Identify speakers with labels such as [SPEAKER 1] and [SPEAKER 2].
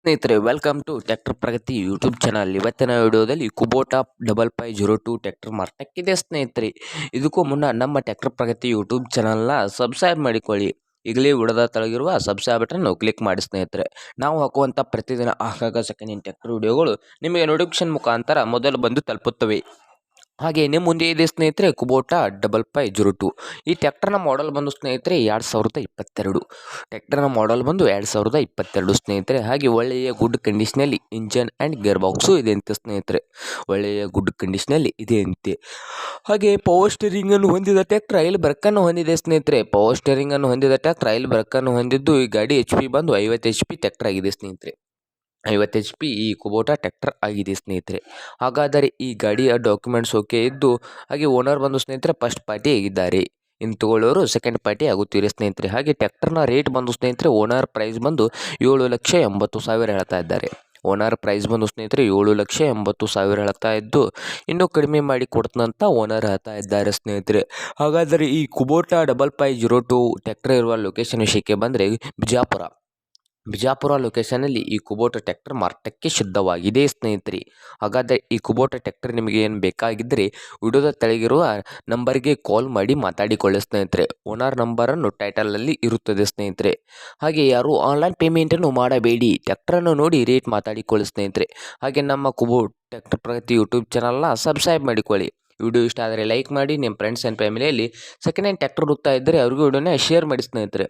[SPEAKER 1] ಸ್ನೇಹಿತರೆ, welcome to tractor Pragati YouTube channel. ಇವತ್ತಿನ ವಿಡಿಯೋದಲ್ಲಿ ಕುಬೋಟಾ 5502 ಟ್ರ್ಯಾಕ್ಟರ್ ಮಾರಾಟಕ್ಕಿದೆ ಸ್ನೇಹಿತರೆ. ಇದಕ್ಕೂ ಮುನ್ನ ನಮ್ಮ ಟ್ರ್ಯಾಕ್ಟರ್ ಪ್ರಗತಿ ಯೂಟ್ಯೂಬ್ ಚಾನಲ್ನ ಸಬ್ಸ್ಕ್ರೈಬ್ ಮಾಡಿಕೊಳ್ಳಿ. ಈಗಲೇ ವಿಡಿಯೋದ ತಳಗಿರುವ ಸಬ್ಸ್ಕ್ರೈಬ್ ಬಟನ್ ಕ್ಲಿಕ್ ಮಾಡಿ ಸ್ನೇಹಿತರೆ. ನಾವು ಹಾಕುವಂಥ ಪ್ರತಿದಿನ ಆಗಾಗ ಸೆಕೆಂಡ್ ಹ್ಯಾಂಡ್ ಟ್ರ್ಯಾಕ್ಟರ್ ವಿಡಿಯೋಗಳು ನಿಮಗೆ ನೋಟಿಫಿಕೇಶನ್ ಮುಖಾಂತರ ಮೊದಲು ಬಂದು ತಲುಪುತ್ತವೆ. ಹಾಗೆ ನಿಮ್ಮ ಮುಂದೆ ಇದೆ ಸ್ನೇಹಿತರೆ ಕುಬೋಟಾ 5502. ಈ ಟ್ರ್ಯಾಕ್ಟರ್ನ ಮಾಡೆಲ್ ಬಂದು ಸ್ನೇಹಿತರೆ 2022. ಟ್ರ್ಯಾಕ್ಟರ್ನ ಮಾಡೆಲ್ ಬಂದು 2022 ಸ್ನೇಹಿತರೆ. ಹಾಗೆ ಒಳ್ಳೆಯ ಗುಡ್ ಕಂಡೀಷನಲ್ಲಿ ಇಂಜನ್ ಆ್ಯಂಡ್ ಗೇರ್ ಬಾಕ್ಸು ಇದೆ ಅಂತೆ ಸ್ನೇಹಿತರೆ. ಒಳ್ಳೆಯ ಗುಡ್ ಕಂಡೀಷನಲ್ಲಿ ಇದೆ ಅಂತೆ. ಹಾಗೆ ಪವರ್ ಸ್ಟೇರಿಂಗನ್ನು ಹೊಂದಿದ ಟ್ರ್ಯಾಕ್ಟರ್ ಆಯಿಲ್ ಬ್ರೇಕನ್ನು ಹೊಂದಿದೆ ಸ್ನೇಹಿತರೆ. ಪವರ್ ಸ್ಟೇರಿಂಗನ್ನು ಹೊಂದಿದ ಟ್ರ್ಯಾಕ್ಟರ್ ಆಯಿಲ್ ಬ್ರೇಕನ್ನು ಹೊಂದಿದ್ದು ಈ ಗಾಡಿ HP ಬಂದು 50 HP ಟ್ರ್ಯಾಕ್ಟರ್ ಆಗಿದೆ ಸ್ನೇಹಿತರೆ. 50 HP ಈ ಕುಬೋಟಾ ಟ್ರ್ಯಾಕ್ಟರ್ ಆಗಿದೆ ಸ್ನೇಹಿತರೆ. ಹಾಗಾದರೆ ಈ ಗಾಡಿಯ ಡಾಕ್ಯುಮೆಂಟ್ಸ್ ಓಕೆ ಇದ್ದು, ಹಾಗೆ ಓನರ್ ಬಂದು ಸ್ನೇಹಿತರೆ ಫಸ್ಟ್ ಪಾರ್ಟಿ ಆಗಿದ್ದಾರೆ. ಇನ್ನು ತಗೊಳ್ಳೋರು ಸೆಕೆಂಡ್ ಪಾರ್ಟಿ ಆಗುತ್ತೀರಿ ಸ್ನೇಹಿತರೆ. ಹಾಗೆ ಟ್ರ್ಯಾಕ್ಟರ್ನ ರೇಟ್ ಬಂದು ಸ್ನೇಹಿತರೆ ಓನರ್ ಪ್ರೈಸ್ ಬಂದು 7,80,000 ಹೇಳ್ತಾ ಇದ್ದಾರೆ. ಓನರ್ ಪ್ರೈಸ್ ಬಂದು ಸ್ನೇಹಿತರೆ 7,80,000 ಹೇಳ್ತಾ ಇದ್ದು, ಇನ್ನೂ ಕಡಿಮೆ ಮಾಡಿ ಕೊಡ್ತಂತ ಓನರ್ ಹೇಳ್ತಾ ಇದ್ದಾರೆ ಸ್ನೇಹಿತರೆ. ಹಾಗಾದರೆ ಈ ಕುಬೋಟಾ 5502 ಟ್ರ್ಯಾಕ್ಟರ್ ಇರುವ ಲೊಕೇಶನ್ ವಿಷಯಕ್ಕೆ ಬಂದರೆ ಬಿಜಾಪುರ ಲೊಕೇಶನಲ್ಲಿ ಈ ಕುಬೋಟಾ ಟ್ರ್ಯಾಕ್ಟರ್ ಮಾರಾಟಕ್ಕೆ ಸಿದ್ಧವಾಗಿದೆ ಸ್ನೇಹಿತರೆ. ಹಾಗಾದರೆ ಈ ಕುಬೋಟಾ ಟ್ರ್ಯಾಕ್ಟರ್ ನಿಮಗೆ ಏನು ಬೇಕಾಗಿದ್ದರೆ ವಿಡಿಯೋದ ತೆಳಗಿರುವ ನಂಬರ್ಗೆ ಕಾಲ್ ಮಾಡಿ ಮಾತಾಡಿಕೊಳ್ಳಿ ಸ್ನೇಹಿತರೆ. ಓನರ್ ನಂಬರನ್ನು ಟೈಟಲಲ್ಲಿ ಇರುತ್ತದೆ ಸ್ನೇಹಿತರೆ. ಹಾಗೆ ಯಾರು ಆನ್ಲೈನ್ ಪೇಮೆಂಟನ್ನು ಮಾಡಬೇಡಿ, ಟ್ರ್ಯಾಕ್ಟರನ್ನು ನೋಡಿ ರೇಟ್ ಮಾತಾಡಿಕೊಳ್ಳಿ ಸ್ನೇಹಿತರೆ. ಹಾಗೆ ನಮ್ಮ ಟ್ರ್ಯಾಕ್ಟರ್ ಪ್ರಗತಿ ಯೂಟ್ಯೂಬ್ ಚಾನಲ್ನ ಸಬ್ಸ್ಕ್ರೈಬ್ ಮಾಡಿಕೊಳ್ಳಿ. ವಿಡಿಯೋ ಇಷ್ಟ ಆದರೆ ಲೈಕ್ ಮಾಡಿ, ನಿಮ್ಮ ಫ್ರೆಂಡ್ಸ್ ಆ್ಯಂಡ್ ಫ್ಯಾಮಿಲಿಯಲ್ಲಿ ಸೆಕೆಂಡ್ ಹ್ಯಾಂಡ್ ಟ್ರ್ಯಾಕ್ಟರ್ ಹುಡುಕ್ತಾ ಇದ್ದರೆ ಅವ್ರಿಗೂ ವಿಡಿಯೋನ ಶೇರ್ ಮಾಡಿ ಸ್ನೇಹಿತರೆ.